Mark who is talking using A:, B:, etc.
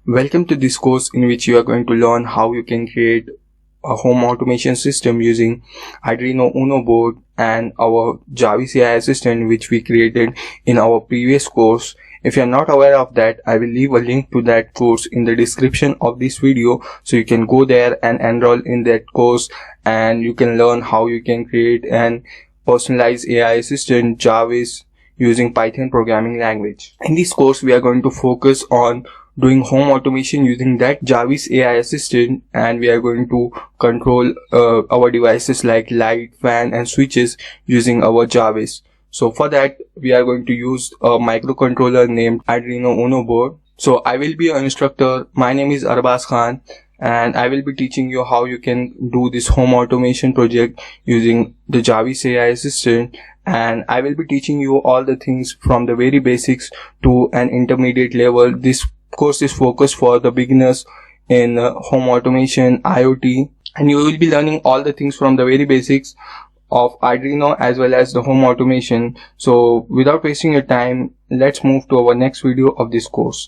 A: Welcome to this course in which you are going to learn how you can create a home automation system using Arduino Uno board and our J.A.R.V.I.S AI Assistant, which we created in our previous course. If you are not aware of that, I will leave a link to that course in the description of this video, so you can go there and enroll in that course and you can learn how you can create an personalized AI assistant J.A.R.V.I.S using Python programming language. In this course, we are going to focus on doing home automation using that J.A.R.V.I.S AI Assistant, and we are going to control our devices like light, fan and switches using our J.A.R.V.I.S. So for that, we are going to use a microcontroller named Arduino Uno board. So I will be an instructor. My name is Arbaz Khan, and I will be teaching you how you can do this home automation project using the J.A.R.V.I.S AI Assistant. And I will be teaching you all the things from the very basics to an intermediate level. This course is focused for the beginners in home automation, IoT, and you will be learning all the things from the very basics of Arduino as well as the home automation. So without wasting your time, let's move to our next video of this course.